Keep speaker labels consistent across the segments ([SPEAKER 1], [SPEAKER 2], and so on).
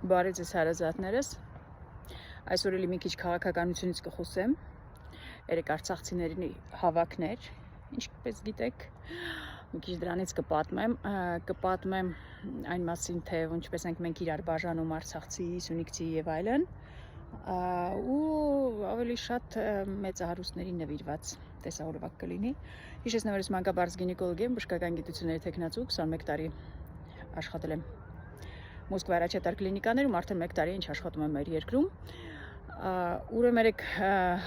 [SPEAKER 1] Բարև ձեզ հարազատներս, այսօր էլի մի քիչ քաղաքականությունից կխոսեմ, երեք արցախցիների հավաքներ, ինչպես գիտեք, մի քիչ դրանից կպատմեմ այն մասին, թե ինչպես ենք մենք իրար բաժանում արցախցի, սյունիքցի եւ այլն, ու ավելի շատ մեծահարուստների նվիրված տեսահոլովակ կլինի։ Հիշեցնեմ, որ ես մանկաբարձ գինեկոլոգ եմ, բժշկական գիտությունների թեկնածու, 21 տարի աշխատել եմ Մոսկվայի առաջատար կլինիկաներում, արդեն 1 տարի ինչ աշխատում եմ մեր երկրում։ Ուրեմն երեք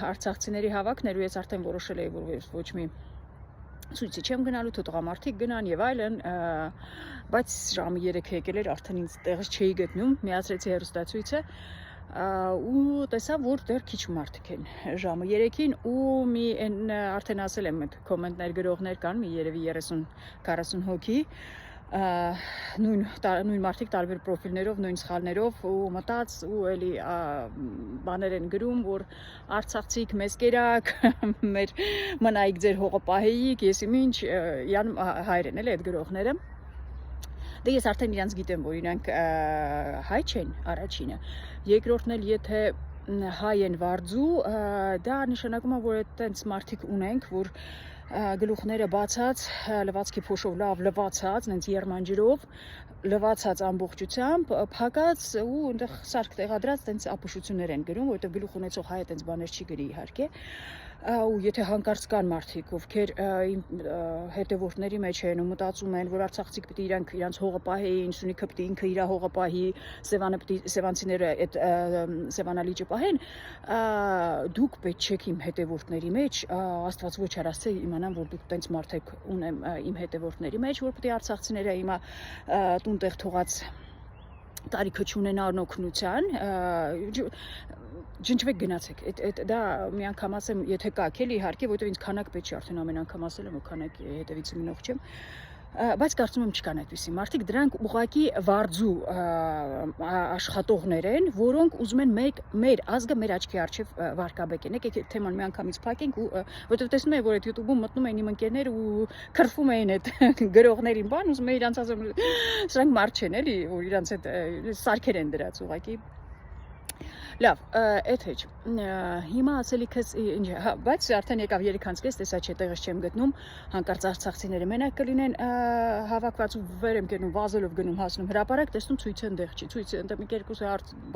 [SPEAKER 1] արցախցիների հավաքներ ու ես արդեն որոշել էի, որ ոչ մի ցույցի չեմ գնալու, թող տղամարդիկ գնան եւ այլն, բայց ժամը 3 եկել էր, արդեն ինձ տեղս չէի գտնում, միացրեցի հեռուստացույցը ու տեսա, որ դեռ քիչ մարդիկ են ժամը 3-ին ու մի արդեն ասել եմ, կոմենտներ գրողներ կան, մի երևի 30-40 հոգի նույն մարդիկ տարբեր պրոֆիլներով, նույն սխալներով ու մտած ու էլի բաներ են գրում, որ արցախցիք մեզ կերակ, մեր մնայիք ձեր հողը պահեիք, ես ինչ յան հայր են էլի այդ գրողները։ Դե ես արդեն իրանց գիտեմ, որ իրանք հայ չեն առաջինը, երկրորդն էլ եթե հայ են վարձու, դա նշանակում է, որ այդտենց մարդիկ ունենք, որ գլուխները բացած, լվացքի փոշով լավ լվացած, նենց երմանջրով, լվացած ամբողջությամբ, փակած ու այնտեղ սարք տեղադրած տենց ապուշություններ են գրում, որովհետև գլուխ ունեցող հայը տենց բաներ չի գրի իհարկե։ Ու եթե հանկարծ կան մարդիկ, ովքեր հետևորդների մեջ են ու մտածում են, որ արցախցիք պիտի իրանց հողը պահեին, Սյունիքը պիտի ինքը իր հողը պահի, Սևանցիները այդ Սևանալիճը պահեն, դուք պետք չեք իմ հետևորդների մեջ, Աստված ոչ արասցե իմանամ, որ դուք տենց մարդիկ ունեմ իմ հետևորդների մեջ, որ պիտի արցախցիները հիմա տուն-տեղ թողած տարիքը չունենան օգնության, ջնջվեք գնացեք, դա մի անգամ ասեմ, եթե կաք էլի իհարկե, որովհետև ինձ քանակ պետք չի, արդեն ամեն անգամ ասել եմ, որ քանակի հետևից մնող չեմ, բայց կարծում եմ չկան այդպիսի մարդիկ, դրանք ուղղակի վարձու աշխատողներ են, որոնք ուզում են մեր ազգը մեր աչքի առջև վարկաբեկեն, եկեք թեման մի անգամից փակենք ու որովհետև տեսնում եք, որ այդ YouTube-ում մտնում են իմ ընկերները ու քրֆում էին այդ գրողներին բան, ուզում են իրանց ասում, սրանք մարդ չեն էլի, որ իրանց այդ սարքեր են դրած ուղղակի։ Լավ, այդ հեչ, հիմա ասելիքս ինչ է, բայց արդեն եկավ 3:30, տեսա չէ տեղս չեմ գտնում, հանկարծ արցախցիները մենակ կլինեն հավաքված ու վեր եմ կերնում, վազելով գնում հասնում հրապարակ, տեսնում ցույցը ընդեղ չի, ցույցը ընդեղ մի կերկուս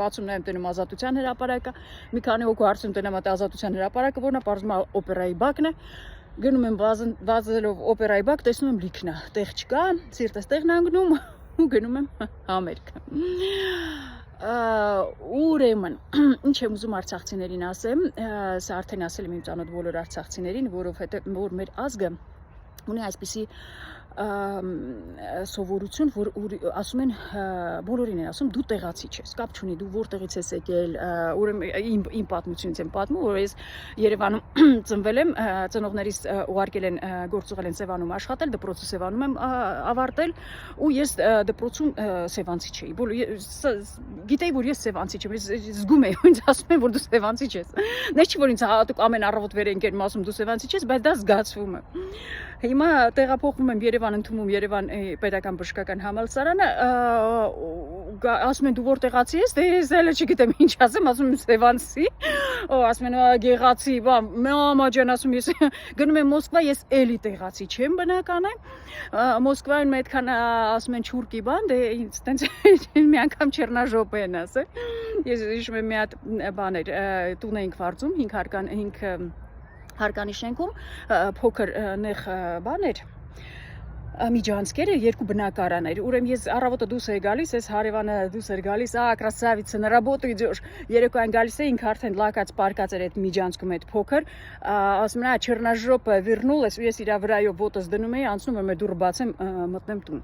[SPEAKER 1] բացում նայեմ տենում ազատության հրապարակը, մի քանի հոգու հարցում տենամ այդ ազատության հրապարակը, որն է պարզվում է օպերայի բակն է, գնում եմ վազելով օպերայի բակ, տեսնում եմ լիքն է, տեղ չկա, սիրտս տեղն անգնում ու գնում եմ համերգ։ Ուրեմն, ինչ եմ ուզում արցախցիներին ասեմ, սա արդեն ասել եմ իմ ծանոթ բոլոր արցախցիներին, որովհետև որ մեր ազգը ունի այսպիսի սովորություն, որ ասում են, բոլորին են ասում, դու տեղացի չես, կապ չունի, դու որտեղից ես եկել, ուրեմն իմ պատմությունից եմ պատմում, որ ես Երևանում ծնվել եմ, ծնողներիս ուղարկել են, գործուղել են Սևանում աշխատել, դպրոցը Սևանում եմ ավարտել, ու ես դպրոցում սևանցի չէի, գիտեի, որ ես սևանցի չեմ, ես զգում էի, ինձ ասում են, որ դու սևանցի չես, նես չի, որ ինձ հատուկ ամեն առավոտ վեր են կերնում, ասում դու սևանցի չես, բայց դա զգացվում է։ Հիմա տեղափոխվում եմ Երևան, ընդունում Երևան պետական բժշկական համալսարանը, ասում են դու որտեղացի ես, դե ես էլ չգիտեմ ինչ ասեմ, ասում եմ սևանցի, ասում են գեղացի, մամա ջան, ասում ես գնում եմ Մոսկվա, ես էլի տեղացի չեմ բնական է, Մոսկվայում այդքան ասում են չուրկի բան, դե ինձ տենց մի անգամ չեռնաժոպ են ասել, ես հիշում եմ մի հատ բաներ, տուն էինք վարձում, 5 հարկանի շենքում, փոքր նեղ բաներ, միջանցքերը, 2 բնակարաններ, ուրեմն ես առավոտը դուրս էի գալիս, ես հարևանը դուրս էր գալիս, красавица, на работу идешь, երեկոյան գալիս է, ինքը արդեն լակած պարկած էր այդ միջանցքում այդ փոքր, ասում եմ, չեռնաժոպը վերнулась, ու ես իր վրայով ոտս դնում էի, անցնում եմ, դուռը բացեմ, մտնեմ տուն։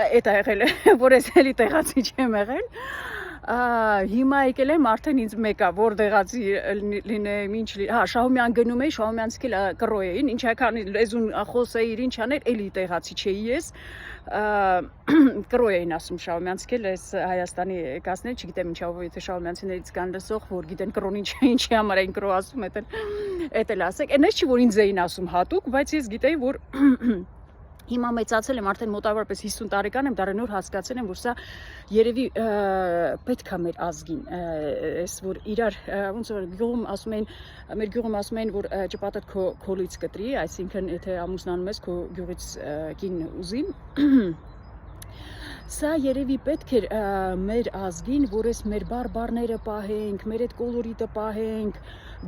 [SPEAKER 1] Այդ է եղել, որ ես էլի տեղացի չեմ եղել։ Հիմա եկել եմ արդեն ինձ մեկա, որ դեղացի լինեմ, ինչ Շահումյան գնում էի, Շահումյանցիք էլ կռոյ էին, ինչ ական լեզուն խոսեիր, ինչ աներ, էլի տեղացի չէի ես, կռոյ էին ասում Շահումյանցիք էլ, ես Հայաստանի կասներ, չգիտեմ ինչով, եթե շահումյանցիներից կան լսող, որ գիտեն կռոն ինչի համար էին կռո ասում, էդ էլ ասեք, այնպես չի, որ ինձ էին ասում հատուկ, բայց ես գիտեի, որ Հիմա մեծացել եմ, արդեն մոտավորապես 50 տարեկան եմ, դեռ հասկացել եմ, որ սա երևի պետք է մեր ազգին, այս որ իրար ոնց որ գյուղում ասում են, մեր գյուղում ասում են, որ ճպատդ քո քոլից կտրի, այսինքն եթե ամուսնանում ես, քո գյուղից կին ուզի Սա երևի պետք էր մեր ազգին, որ այս մեր բարբարները պահենք, մեր այդ կոլորիտը պահենք,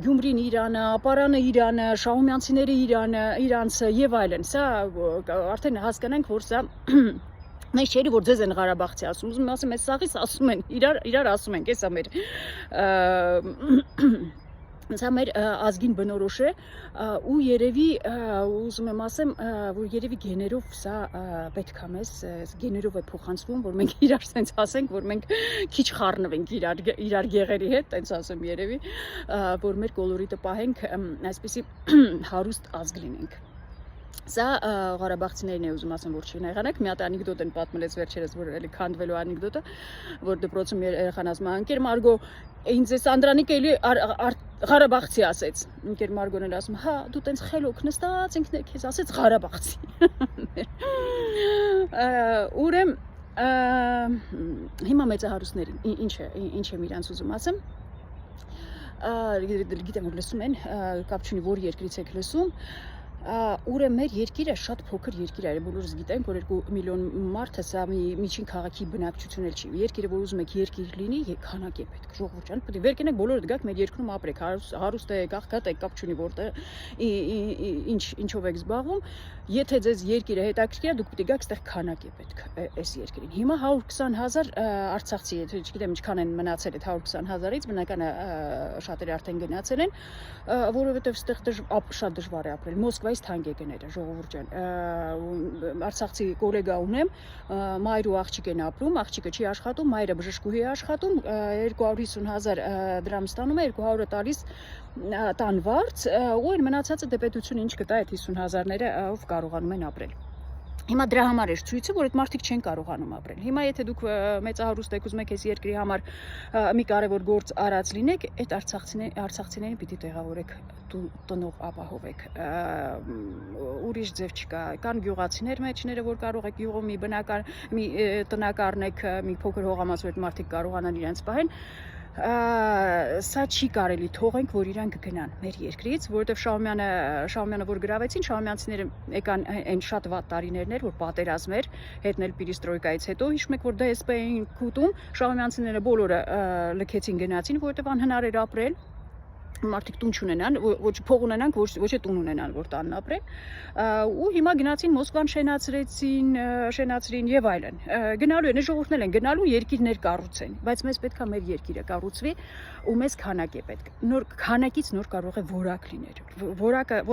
[SPEAKER 1] Գյումրին Իրանը, Ապարանը Իրանը, Շահումյանցիները Իրանցը եւ այլն։ Սա արդեն հասկանանք, որ սա Մենք չէի որ ձեզ են Ղարաբաղցի ասում, ուզում եմ ասեմ, այս սաղից ասում են, իրար ասում ենք, էսա մեր Սա մեր ազգին բնորոշ է ու երևի ուզում եմ ասեմ, որ երևի գեներով սա պետք է մեզ գեներով է փոխանցվում, որ մենք իրար sense ասենք, որ մենք քիչ խառնվենք իրար գեղերի հետ, տենց ասեմ երևի, որ մեր կոլորիտը պահենք, այսպեսի հարուստ ազգ լինենք։ Սա Ղարաբաղցիներն է ուզում ասեմ, որ չի եղանակ, մի հատ անեկդոտ են պատմելեց վերջերս, որ էլի քանդվելու անեկդոտը, որ դպրոցում երեխան ասում է, ընկեր Մարգո, ինձ էս Անդրանիկը էլի Ղարաբաղցի ասեց։ Ընկեր Մարգոն էլ ասում, հա, դու տենց խելոք նստած ինքն քեզ ասեց Ղարաբաղցի։ Ուրեմն հիմա մեծահարուստներին ինչ եմ իրանց ուզում ասեմ։ Գիտեմ որ լսում են, կապ չունի որ երկրից եք լսում։ Ուրեմն մեր երկիրը շատ փոքր երկիր է, բոլորս գիտենք, որ 2 միլիոն մարդը սա միջին քաղաքի բնակչություն էլ չի։ Երկիրը որ ուզում եք երկիր լինի, քանակ է պետք, ժողովուրդ ջան, պետք է վեր կենեք բոլորդ գաք մեր երկրում ապրեք, հարուստ եք, աղքատ եք, կապ չունի որտեղ ինչով եք զբաղվում, եթե ձեզ երկիրը հետաքրքիր է, դուք պետք է գաք, այստեղ քանակ է պետք այս երկրին։ Հիմա 120,000 արցախցի, չգիտեմ ինչքան են մնացել այդ 120,000-ից, բնական է շատերը արդեն գնացել են, որովհետև այստեղ շատ դժվար է ապրել։ Մոսկվայից թանկ է գները, ժողովուրդ ջան։ Արցախցի գոլեգա ունեմ, մայր ու աղջիկ են ապրում, աղջիկը չի աշխատում, մայրը բժշկուհի է աշխատում, 250,000 դրամ ստանում է, 200-ը տալիս տան վարձ, ու այն մնացածը դե պետությունը ինչ կտա այդ 50,000-ները, ով կարողանում են ապրել։ Հիմա դրա համար է ցույցը, որ այդ մարդիկ չեն կարողանում ապրել։ Հիմա եթե դուք մեծահարուստ եք ուզում եք այս երկրի համար մի կարևոր գործ արած լինեք, այդ արցախցիներին պիտի տեղավորեք տնող ապահովեք։ Ուրիշ ձև չկա։ Կան գյուղացիներ մեջները, որ կարող եք գյուղում մի բնական մի տնակ առնեք, մի փոքր հողամաս որ այդ մարդիկ կարողանան իրենց պահեն։ Սա չի կարելի թողենք, որ իրանք գնան մեր երկրից, որովհետև Շահումյանը որ գրավեցին, շահումյանցիները եկան այն շատ վատ տարիներն էր, որ պատերազմ էր, հետնել Պիրիստրոյկայից հետո, հիշում եք, որ DSP էին քուտում, շահումյանցիները բոլորը լքեցին գնացին, որովհետև անհնար էր ապրել։ Մարդիկ տուն չունենան, ոչ փող ունենան, ոչ է տուն ունենան, որ տանն ապրեն, ու հիմա գնացին Մոսկվան շենացրին եւ այլն։ Գնալու են, ժողովուրդներ են գնալու երկիրներ կառուցեն, բայց մեզ պետքա մեր երկիրը կառուցվի ու մեզ քանակ է պետք։ Նոր քանակից նոր կարող է որակ լինել։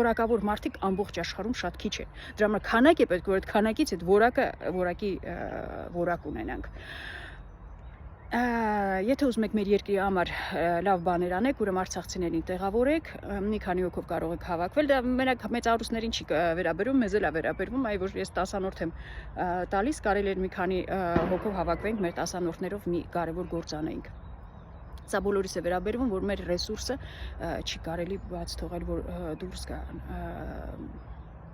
[SPEAKER 1] Որակավոր մարդիկ ամբողջ աշխարհում շատ քիչ են։ Դրա համար քանակ է պետք, որ այդ քանակից այդ որակի որակ ունենանք։ Եթե ուզում եք մեր երկրի համար լավ բաներ անեք, ուրեմն արցախցիներին տեղավորեք, մի քանի հոգով կարող եք հավաքվել, դա մենակ մեծահարուստներին չի վերաբերում, մեզ էլ է վերաբերվում, այ որ ես 10-անորդ եմ տալիս, կարելի է մի քանի հոգով հավաքվենք, մեր 10-անորդներով մի կարևոր գործ անենք։ Սա բոլորիս է վերաբերվում, որ մեր ռեսուրսը չի կարելի բաց թողել, որ դուրս գա։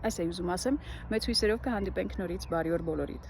[SPEAKER 1] Այս է ուզում ասեմ, մեծ հույսերով կհանդիպենք նորից, բարի օր բոլորիդ։